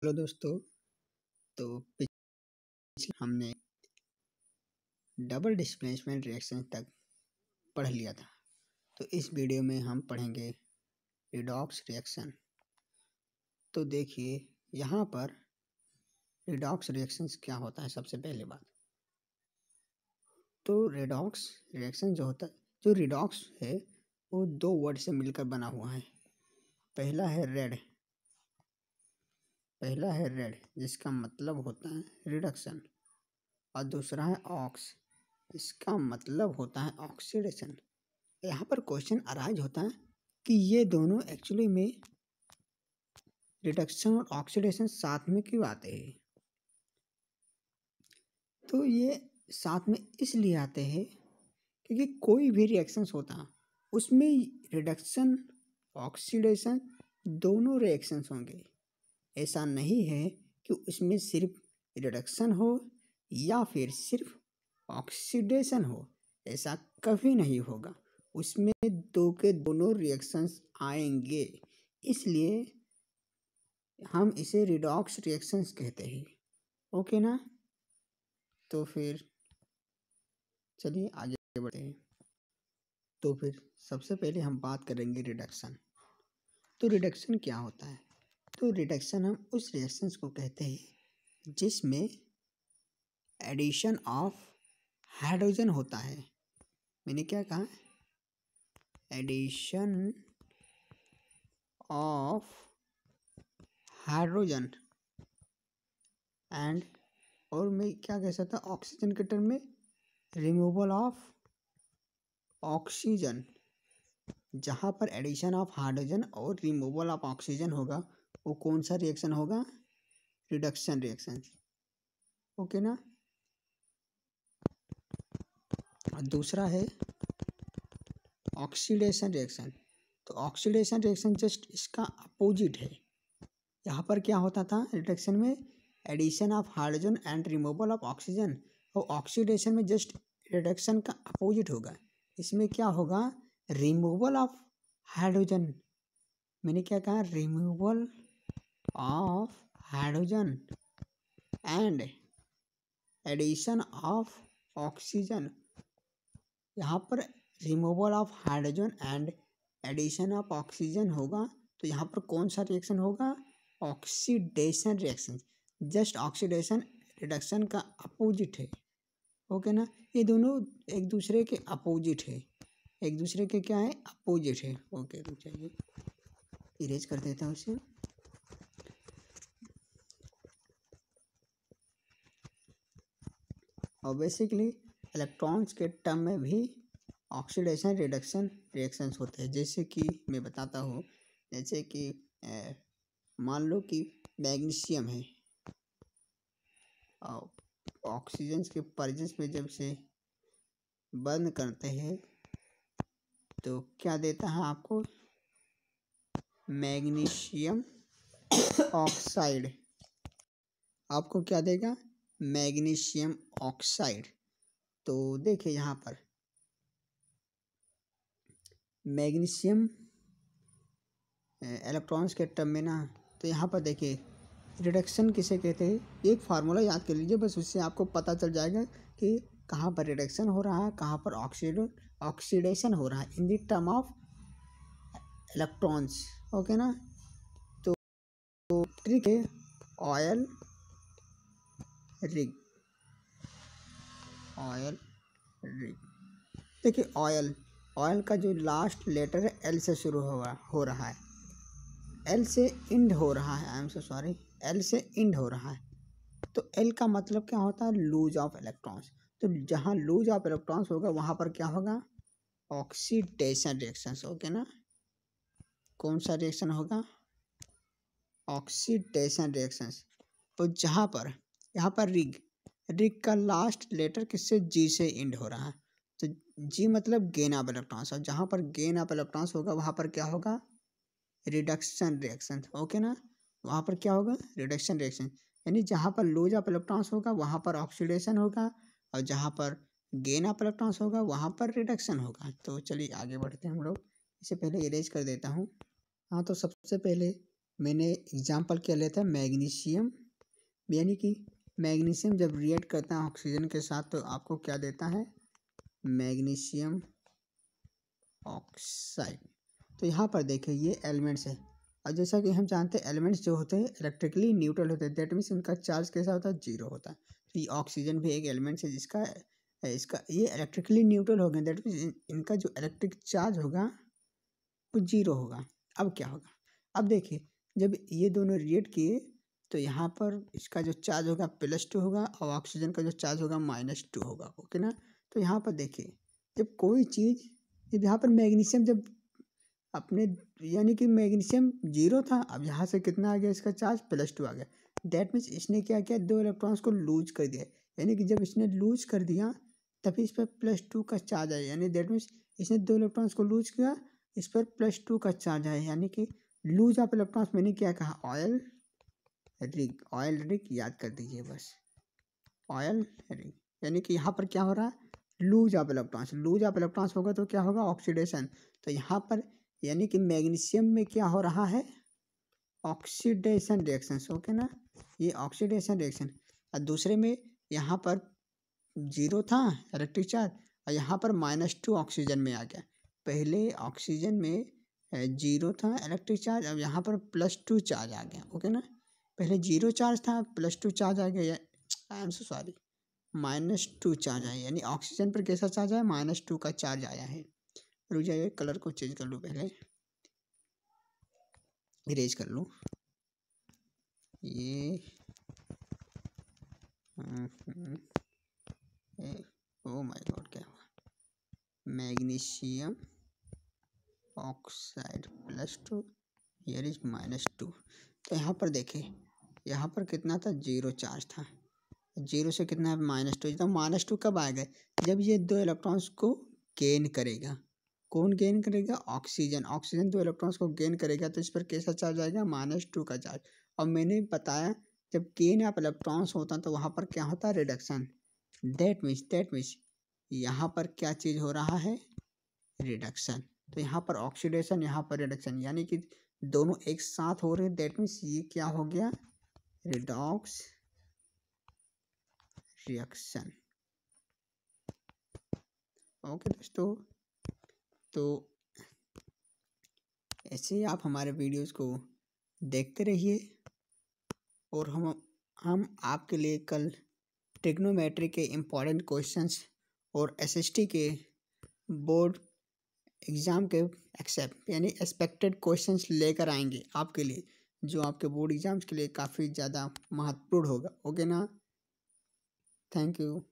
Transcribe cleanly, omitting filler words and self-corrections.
Hello दोस्तों। तो पिछले हमने डबल डिस्प्लेसमेंट रिएक्शन तक पढ़ लिया था। तो इस वीडियो में हम पढ़ेंगे रिडॉक्स रिएक्शन। तो देखिए यहाँ पर रिडॉक्स रिएक्शंस क्या होता है। सबसे पहले बात तो रिडॉक्स रिएक्शन जो रिडॉक्स है वो दो वर्ड से मिलकर बना हुआ है। पहला है रेड जिसका मतलब होता है रिडक्शन, और दूसरा है ऑक्स, इसका मतलब होता है ऑक्सीडेशन। यहाँ पर क्वेश्चन अराइज होता है कि ये दोनों एक्चुअली में रिडक्शन और ऑक्सीडेशन साथ में क्यों आते हैं। तो ये साथ में इसलिए आते हैं क्योंकि कोई भी रिएक्शंस होता है उसमें रिडक्शन ऑक्सीडेशन दोनों रिएक्शंस होंगे। ऐसा नहीं है कि उसमें सिर्फ रिडक्शन हो या फिर सिर्फ ऑक्सीडेशन हो, ऐसा कभी नहीं होगा। उसमें दो के दोनों रिएक्शंस आएंगे, इसलिए हम इसे रिडॉक्स रिएक्शंस कहते हैं। ओके ना। तो फिर चलिए आगे बढ़ते हैं। तो फिर सबसे पहले हम बात करेंगे रिडक्शन। तो रिडक्शन क्या होता है। तो रिडक्शन हम उस रिएक्शंस को कहते हैं जिसमें एडिशन ऑफ हाइड्रोजन होता है। मैंने क्या कहा, एडिशन ऑफ हाइड्रोजन एंड, और मैं क्या कह सकता ऑक्सीजन के टर्म में रिमूवल ऑफ ऑक्सीजन। जहाँ पर एडिशन ऑफ हाइड्रोजन और रिमूवल ऑफ ऑक्सीजन होगा वो कौन सा रिएक्शन होगा, रिडक्शन रिएक्शन। ओके ना। और दूसरा है ऑक्सीडेशन रिएक्शन। तो ऑक्सीडेशन रिएक्शन जस्ट इसका अपोजिट है। यहाँ पर क्या होता था रिडक्शन में addition of hydrogen and removal of oxygen, और ऑक्सीडेशन में जस्ट रिडक्शन का अपोजिट होगा। इसमें क्या होगा, रिमूवल ऑफ हाइड्रोजन। मैंने क्या कहा, removal of hydrogen and addition of oxygen. यहाँ पर removal of hydrogen and addition of oxygen होगा। तो यहाँ पर कौन सा रिएक्शन होगा, oxidation reaction. Just oxidation reduction का अपोजिट है। ओके ना। ये दोनों एक दूसरे के अपोजिट है, एक दूसरे के क्या है, अपोजिट है। ओके तो चलिए इरेज कर देता हूँ इसे। और बेसिकली इलेक्ट्रॉन्स के टर्म में भी ऑक्सीडेशन रिडक्शन रिएक्शंस होते हैं। जैसे कि मैं बताता हूँ, जैसे कि मान लो कि मैग्नीशियम है, और ऑक्सीजन के प्रेजेंस में जब से बंद करते हैं तो क्या देता है आपको, मैग्नीशियम ऑक्साइड। आपको क्या देगा, मैग्नीशियम ऑक्साइड। तो देखिए यहाँ पर मैग्नीशियम इलेक्ट्रॉन्स के टर्म में ना, तो यहाँ पर देखिए रिडक्शन किसे कहते हैं। एक फार्मूला याद कर लीजिए, बस उससे आपको पता चल जाएगा कि कहाँ पर रिडक्शन हो रहा है, कहाँ पर ऑक्सीडेशन हो रहा है in the term of electrons. Okay ना। तो ट्रिक है ऑयल रिग। देखिए ऑयल का जो लास्ट लेटर है एल से शुरू हो रहा है, एल से इंड हो रहा है, I am so sorry, L से इंड हो रहा है। तो एल का मतलब क्या होता है, लूज ऑफ इलेक्ट्रॉन्स। तो जहाँ लूज ऑफ इलेक्ट्रॉन्स होगा वहाँ पर क्या होगा, ऑक्सीडेशन रिएक्शंस। ओके ना। कौन सा रिएक्शन होगा, ऑक्सीडेशन रिएक्शंस। तो यहाँ पर रिग का लास्ट लेटर किससे, जी से इंड हो रहा है। तो जी मतलब गेन ऑफ इलेक्ट्रॉन्स, और जहाँ पर गेन ऑफ इलेक्ट्रॉन्स होगा वहाँ पर क्या होगा, रिडक्शन रिएक्शन। ओके ना। वहाँ पर क्या होगा, रिडक्शन रिएक्शन। यानी जहाँ पर लूज ऑफ इलेक्ट्रॉन्स होगा वहाँ पर ऑक्सीडेशन होगा, और जहाँ पर गेन ऑफ इलेक्ट्रॉन्स होगा वहाँ पर रिडक्शन होगा। तो चलिए आगे बढ़ते हैं हम लोग। इससे पहले इरेज कर देता हूँ। हाँ तो सबसे पहले मैंने एग्जांपल क्या लिया था, मैग्नीशियम, यानी कि मैग्नीशियम जब रिएक्ट करता है ऑक्सीजन के साथ तो आपको क्या देता है, मैग्नीशियम ऑक्साइड। तो यहाँ पर देखिए ये एलिमेंट्स है, और जैसा कि हम जानते हैं एलिमेंट्स जो होते हैं इलेक्ट्रिकली न्यूट्रल होते हैं, दैट मीन्स उनका चार्ज कैसा होता है, जीरो होता है। तो ये ऑक्सीजन भी एक एलिमेंट्स है जिसका इसका ये इलेक्ट्रिकली न्यूट्रल हो गए, दैट मीन्स इनका जो इलेक्ट्रिक चार्ज होगा वो जीरो होगा। अब क्या होगा, अब देखिए जब ये दोनों रिएक्ट किए तो यहाँ पर इसका जो चार्ज होगा +2 होगा और ऑक्सीजन का जो चार्ज होगा -2 होगा, ओके ना। तो यहाँ पर देखिए जब कोई चीज़, जब यहाँ पर मैग्नीशियम जब अपने, यानी कि मैग्नीशियम जीरो था, अब यहाँ से कितना आ गया, इसका चार्ज +2 आ गया। दैट मीन्स इसने क्या किया, 2 इलेक्ट्रॉन्स को लूज कर दिया, यानी कि जब इसने लूज कर दिया तभी इस पर +2 का चार्ज आया, यानी दैट मीन्स इसने 2 इलेक्ट्रॉन्स को लूज किया, इस पर +2 का चार्ज आया, यानी कि लूज ऑफ इलेक्ट्रॉन्स मैंने क्या कहा, ऑयल रिग याद कर दीजिए बस, ऑयल रिग। यानी कि यहाँ पर क्या हो रहा है, लूज ऑफ इलेक्ट्रॉन्स होगा तो क्या होगा, ऑक्सीडेशन। तो यहाँ पर यानी कि मैग्नीशियम में क्या हो रहा है, ऑक्सीडेशन रिएक्शन, ओके ना, ये ऑक्सीडेशन रिएक्शन। और दूसरे में यहाँ पर जीरो था इलेक्ट्रिक चार्ज और यहाँ पर -2 ऑक्सीजन में आ गया। पहले ऑक्सीजन में जीरो था इलेक्ट्रिक चार्ज, अब यहाँ पर +2 चार्ज आ गया, ओके ना। पहले जीरो चार्ज था, +2 चार्ज आ गया, I am so sorry, -2 charge आया, यानी ऑक्सीजन पर कैसा चार्ज आया, -2 का चार्ज आया है। रुक जाइए, कलर को चेंज कर लूँ, पहले इरेज कर लूँ ये, ओ माय गॉड क्या हुआ, मैग्नीशियम ऑक्साइड +2, हियर इज -2। तो यहाँ पर देखिए यहाँ पर कितना था, जीरो चार्ज था, जीरो से कितना है, -2। तो -2 कब आएगा, जब ये 2 इलेक्ट्रॉन्स को गेन करेगा। कौन गेन करेगा, ऑक्सीजन 2 इलेक्ट्रॉन्स को गेन करेगा तो इस पर कैसा चार्ज आएगा, -2 का चार्ज। और मैंने बताया जब गेन ऑफ इलेक्ट्रॉन्स होता तो वहाँ पर क्या होता है, रिडक्शन। दैट मीन्स यहाँ पर क्या चीज़ हो रहा है, रिडक्शन। तो यहाँ पर ऑक्सीडेशन, यहाँ पर रिडक्शन, यानी कि दोनों एक साथ हो रहे हैं। दैट मीन्स ये क्या हो गया, रिडॉक्स रिएक्शन। ओके दोस्तों, तो ऐसे ही आप हमारे वीडियोस को देखते रहिए और हम आपके लिए कल ट्रिग्नोमेट्री के इम्पॉर्टेंट क्वेश्चंस और एसएसटी के बोर्ड एग्ज़ाम के यानी एक्सपेक्टेड क्वेश्चंस लेकर आएंगे आपके लिए, जो आपके बोर्ड एग्ज़ाम्स के लिए काफ़ी ज़्यादा महत्वपूर्ण होगा, ओके ना। Thank you.